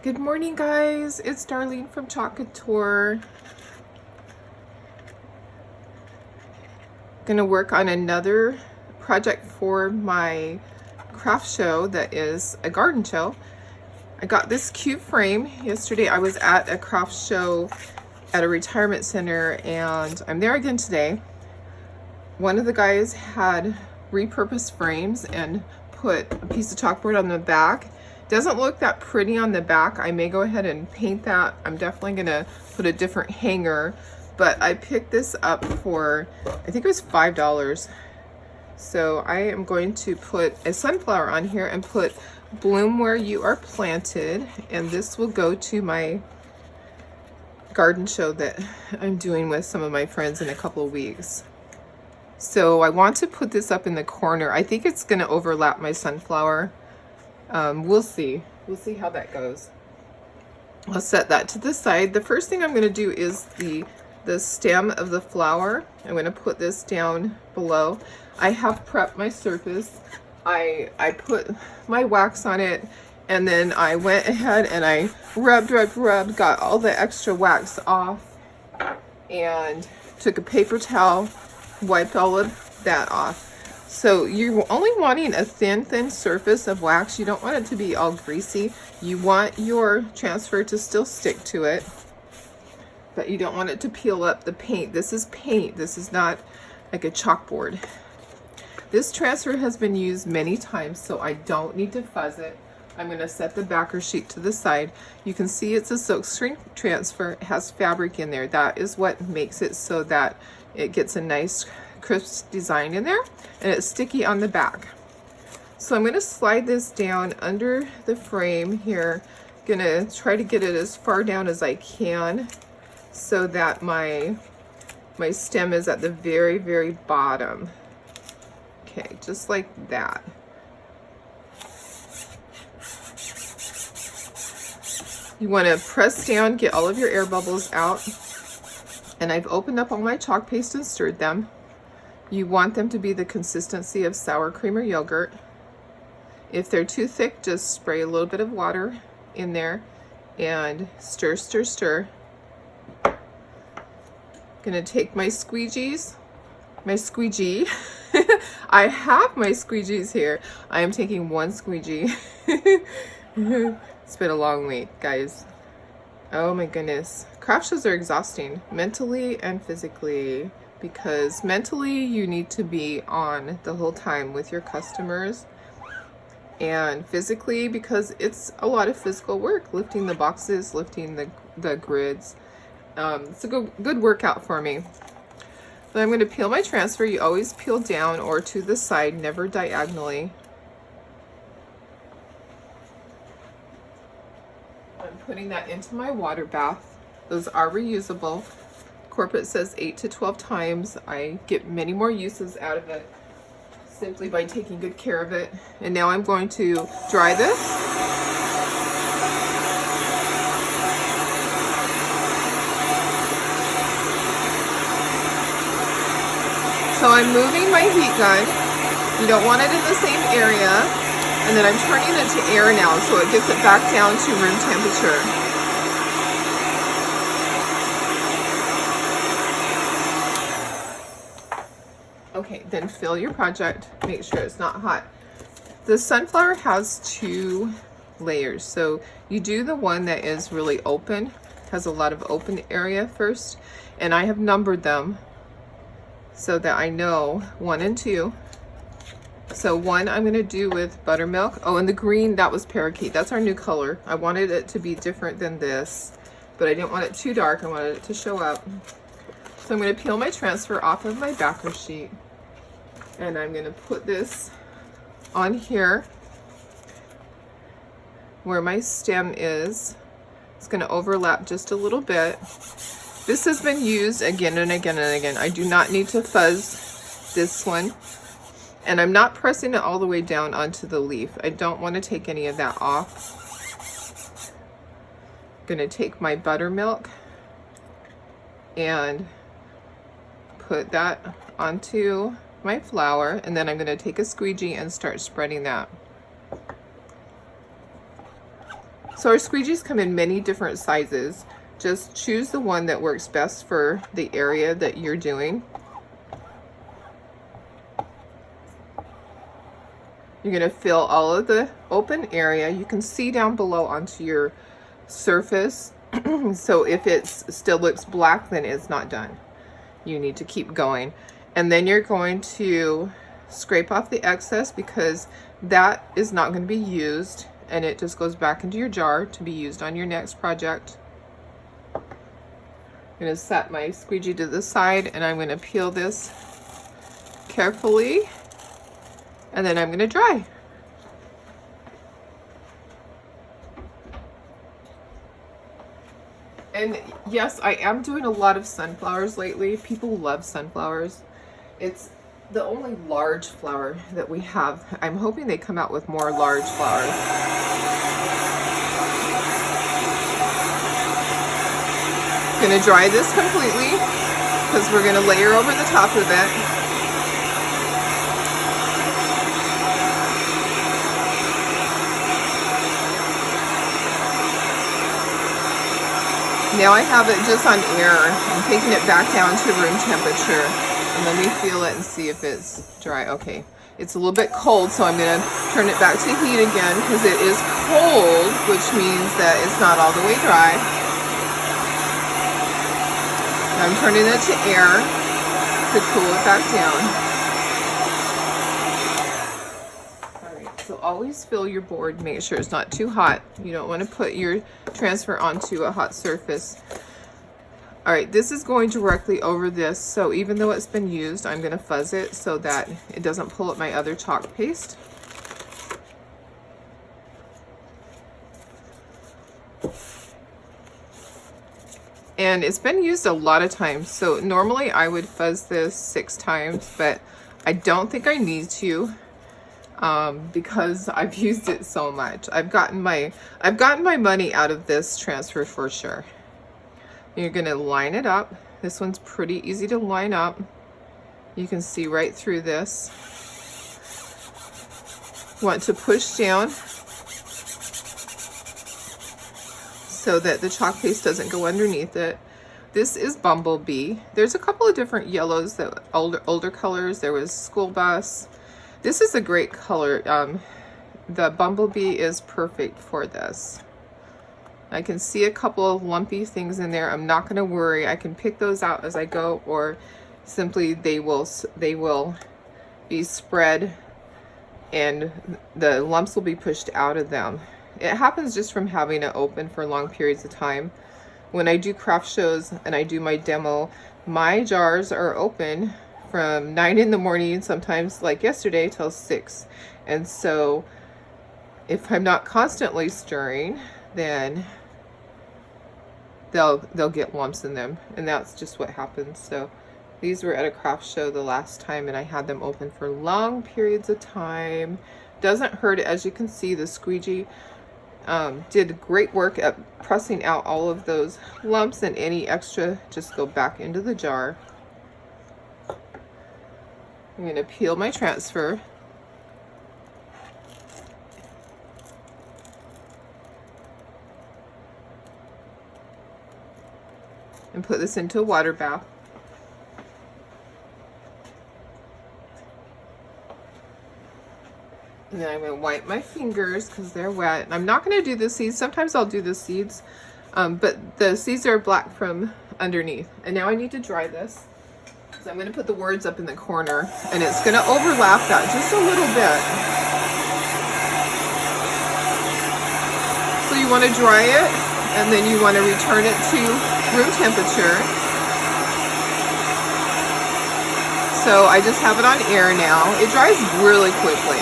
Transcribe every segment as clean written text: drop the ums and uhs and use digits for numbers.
Good morning, guys. It's Darlene from Couture. Gonna work on another project for my craft show that is a garden show. I got this cute frame yesterday. I was at a craft show at a retirement center and I'm there again today. One of the guys had repurposed frames and put a piece of chalkboard on the back. Doesn't look that pretty on the back. I may go ahead and paint that. I'm definitely gonna put a different hanger, but I picked this up for, I think it was $5. So I am going to put a sunflower on here and put bloom where you are planted, and this will go to my garden show that I'm doing with some of my friends in a couple of weeks. So I want to put this up in the corner. I think it's gonna overlap my sunflower. We'll see how that goes. I'll set that to the side. The first thing I'm going to do is the stem of the flower. I'm going to put this down below. I have prepped my surface. I put my wax on it, and then I went ahead and I rubbed, got all the extra wax off, and took a paper towel, wiped all of that off. So you're only wanting a thin surface of wax. You don't want it to be all greasy. You want your transfer to still stick to it, but you don't want it to peel up the paint. This is paint. This is not like a chalkboard. This transfer has been used many times, so I don't need to fuzz it. I'm going to set the backer sheet to the side. You can see it's a silkscreen transfer. It has fabric in there. That is what makes it so that it gets a nice crisp design in there, and it's sticky on the back. So I'm going to slide this down under the frame here. Gonna try to get it as far down as I can so that my stem is at the very bottom. Okay, just like that. You want to press down, get all of your air bubbles out, and I've opened up all my chalk paste and stirred them. You want them to be the consistency of sour cream or yogurt. If they're too thick, just spray a little bit of water in there and stir. Gonna take my squeegee. I have my squeegees here. I am taking one squeegee. It's been a long week, guys. Oh my goodness. Craft shows are exhausting, mentally and physically. Because mentally you need to be on the whole time with your customers, and physically because it's a lot of physical work, lifting the boxes, lifting the grids. It's a good workout for me. But I'm going to peel my transfer. You always peel down or to the side, never diagonally. I'm putting that into my water bath. Those are reusable. Corporate says 8 to 12 times. I get many more uses out of it simply by taking good care of it. And now I'm going to dry this. So I'm moving my heat gun. You don't want it in the same area. And then I'm turning it to air now so it gets it back down to room temperature. Okay, then fill your project. Make sure it's not hot. The sunflower has 2 layers. So you do the one that is really open, has a lot of open area first. And I have numbered them so that I know 1 and 2. So 1 I'm going to do with buttermilk. Oh, and the green, that was parakeet. That's our new color. I wanted it to be different than this, but I didn't want it too dark. I wanted it to show up. So I'm going to peel my transfer off of my backer sheet, and I'm going to put this on here where my stem is. It's going to overlap just a little bit. This has been used again and again and again. I do not need to fuzz this one, and I'm not pressing it all the way down onto the leaf. I don't want to take any of that off. I'm going to take my buttermilk and put that onto my flower, and then I'm going to take a squeegee and start spreading that. So our squeegees come in many different sizes. Just choose the one that works best for the area that you're doing. You're going to fill all of the open area. You can see down below onto your surface. So if it still looks black, then it's not done. You need to keep going. And then you're going to scrape off the excess, because that is not going to be used, and it just goes back into your jar to be used on your next project. I'm going to set my squeegee to the side, and I'm going to peel this carefully, and then I'm going to dry. And yes, I am doing a lot of sunflowers lately. People love sunflowers. It's the only large flower that we have. I'm hoping they come out with more large flowers. Gonna dry this completely because we're gonna layer over the top of it. Now I have it just on air. I'm taking it back down to room temperature, and let me feel it and see if it's dry. Okay, it's a little bit cold, so I'm gonna turn it back to heat again because it is cold, which means that it's not all the way dry. Now I'm turning it to air to cool it back down. So always fill your board, make sure it's not too hot. You don't want to put your transfer onto a hot surface. All right, this is going directly over this, so even though it's been used, I'm going to fuzz it so that it doesn't pull up my other chalk paste. And it's been used a lot of times, so normally I would fuzz this 6 times, but I don't think I need to. Because I've used it so much. I've gotten my money out of this transfer for sure. You're gonna line it up. This one's pretty easy to line up. You can see right through this. Want to push down so that the chalk paste doesn't go underneath it. This is Bumblebee. There's a couple of different yellows, that older colors. There was School Bus. This is a great color. The Bumblebee is perfect for this. I can see a couple of lumpy things in there. I'm not going to worry. I can pick those out as I go, or simply they will be spread and the lumps will be pushed out of them. It happens just from having it open for long periods of time. When I do craft shows and I do my demo, my jars are open from 9 in the morning, sometimes like yesterday, till 6. And so if I'm not constantly stirring, then they'll get lumps in them, and that's just what happens. So these were at a craft show the last time, and I had them open for long periods of time. Doesn't hurt. As you can see, the squeegee did great work at pressing out all of those lumps, and any extra just go back into the jar. I'm going to peel my transfer. And put this into a water bath. And then I'm going to wipe my fingers because they're wet. I'm not going to do the seeds. Sometimes I'll do the seeds, but the seeds are black from underneath. And now I need to dry this. So I'm going to put the words up in the corner, and it's going to overlap that just a little bit. So you want to dry it, and then you want to return it to room temperature. So I just have it on air now. It dries really quickly.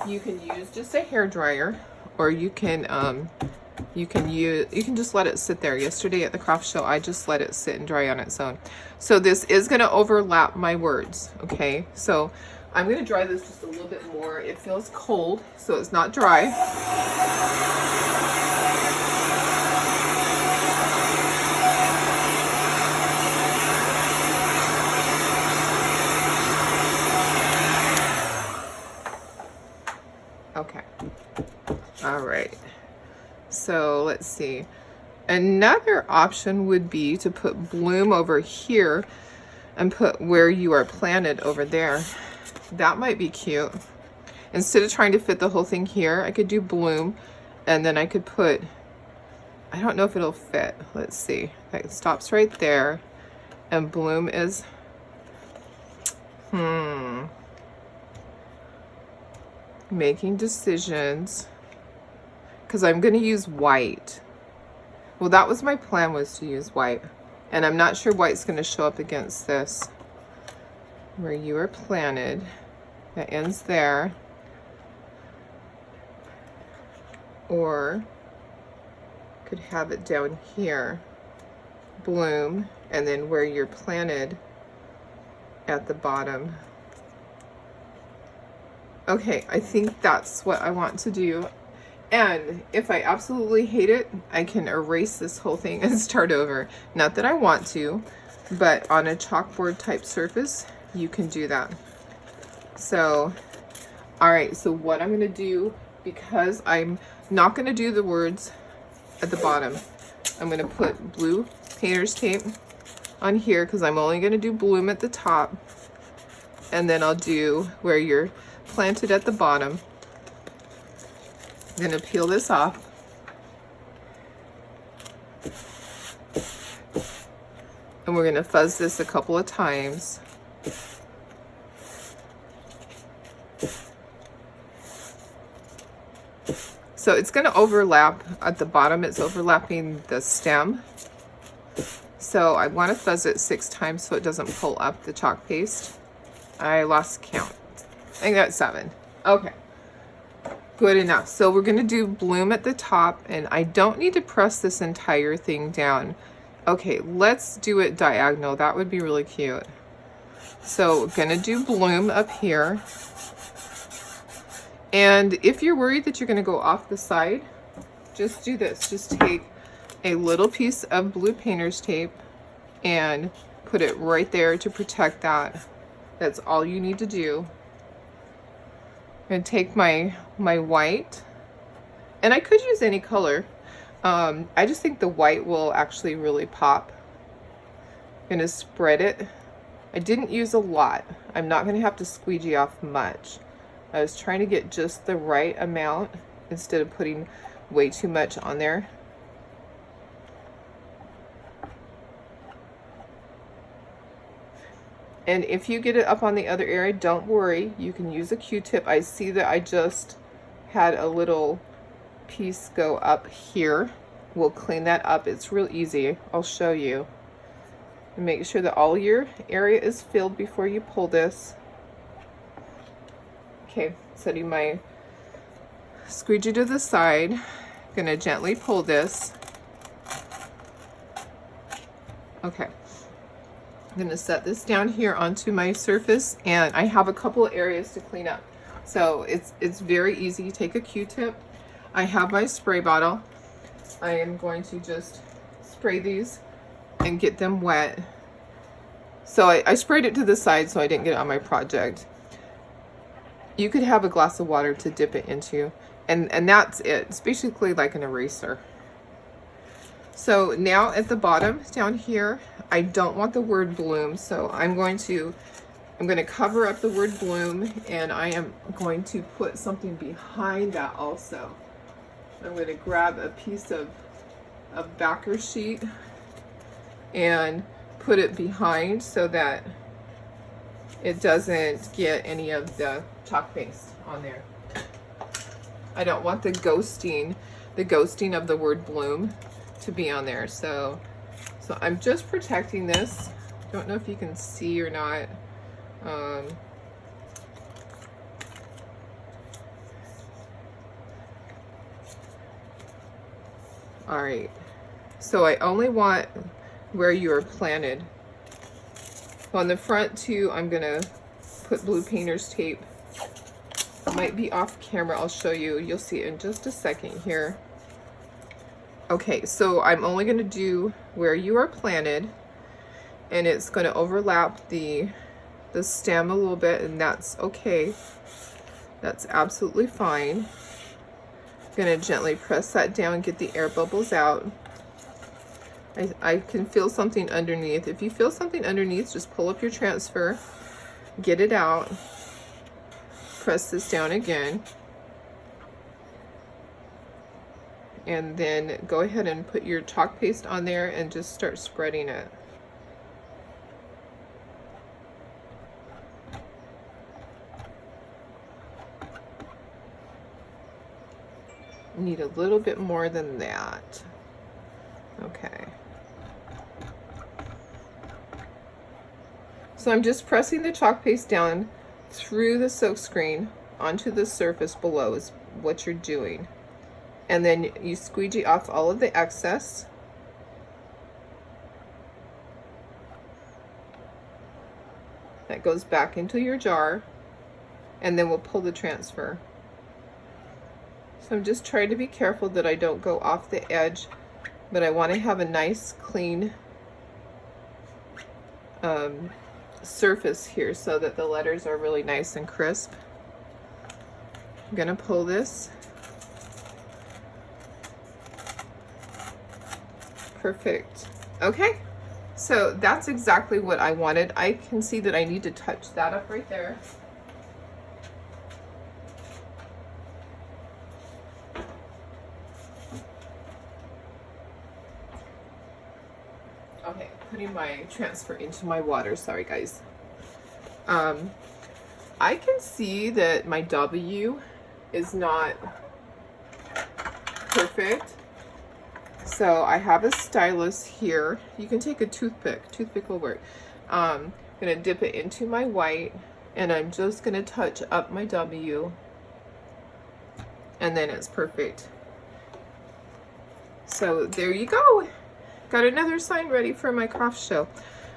You can use just a hair dryer, or you can just let it sit there. Yesterday at the craft show, I just let it sit and dry on its own. So this is going to overlap my words. Okay, so I'm going to dry this just a little bit more. It feels cold, so it's not dry. All right, so let's see. Another option would be to put bloom over here and put where you are planted over there. That might be cute. Instead of trying to fit the whole thing here, I could do bloom, and then I could put, I don't know if it'll fit. Let's see. It stops right there, and bloom is, making decisions, because I'm going to use white. Well, that was my plan, was to use white, and I'm not sure white's going to show up against this. Where you are planted, that ends there. Or could have it down here, bloom, and then where you're planted at the bottom. Okay, I think that's what I want to do. And if I absolutely hate it, I can erase this whole thing and start over. Not that I want to, but on a chalkboard type surface, you can do that. So, all right, so what I'm gonna do, because I'm not gonna do the words at the bottom, I'm gonna put blue painter's tape on here because I'm only gonna do bloom at the top, and then I'll do where you're planted at the bottom. I'm gonna peel this off. And we're gonna fuzz this a couple of times. So it's going to overlap at the bottom. It's overlapping the stem. So I want to fuzz it 6 times so it doesn't pull up the chalk paste. I lost count. I think that's 7. Okay. Good enough. So we're going to do bloom at the top, and I don't need to press this entire thing down. Okay, let's do it diagonal. That would be really cute. So we're going to do bloom up here. And if you're worried that you're going to go off the side, just do this. Just take a little piece of blue painter's tape and put it right there to protect that. That's all you need to do. I'm going to take my white, and I could use any color. I just think the white will actually really pop. I'm going to spread it. I didn't use a lot. I'm not going to have to squeegee off much. I was trying to get just the right amount instead of putting way too much on there. And if you get it up on the other area, don't worry. You can use a Q-tip. I see that I just had a little piece go up here. We'll clean that up. It's real easy. I'll show you. And make sure that all your area is filled before you pull this. Okay, setting my squeegee to the side. Gonna gently pull this. Okay. I'm gonna set this down here onto my surface, and I have a couple of areas to clean up. So it's very easy. Take a Q-tip. I have my spray bottle. I am going to just spray these and get them wet. So I sprayed it to the side so I didn't get it on my project. You could have a glass of water to dip it into, and that's it. It's basically like an eraser. So now at the bottom down here, I don't want the word bloom, so I'm going to cover up the word bloom, and I am going to put something behind that also. I'm going to grab a piece of backer sheet and put it behind so that it doesn't get any of the chalk paste on there. I don't want the ghosting of the word bloom to be on there. So I'm just protecting this. Don't know if you can see or not. All right, so I only want where you are planted. On the front too, I'm gonna put blue painter's tape. It might be off camera, I'll show you. You'll see it in just a second here. Okay, so I'm only gonna do where you are planted, and it's gonna overlap the stem a little bit, and that's okay. That's absolutely fine. Gonna gently press that down, get the air bubbles out. I can feel something underneath. If you feel something underneath, just pull up your transfer, get it out, press this down again, and then go ahead and put your chalk paste on there and just start spreading it. Need a little bit more than that. Okay. So I'm just pressing the chalk paste down through the silkscreen onto the surface below is what you're doing. And then you squeegee off all of the excess. That goes back into your jar, and then we'll pull the transfer. So I'm just trying to be careful that I don't go off the edge, but I want to have a nice clean surface here so that the letters are really nice and crisp. I'm gonna pull this. Perfect. Okay, so that's exactly what I wanted. I can see that I need to touch that up right there. Okay, putting my transfer into my water. Sorry, guys. I can see that my W is not perfect. So I have a stylus here. You can take a toothpick. Toothpick will work. I'm going to dip it into my white, and I'm just going to touch up my W, and then it's perfect. So there you go. Got another sign ready for my craft show.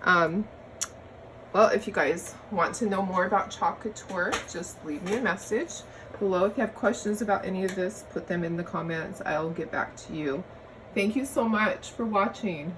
Well, if you guys want to know more about Chalk Couture, just leave me a message below. If you have questions about any of this, put them in the comments. I'll get back to you. Thank you so much for watching.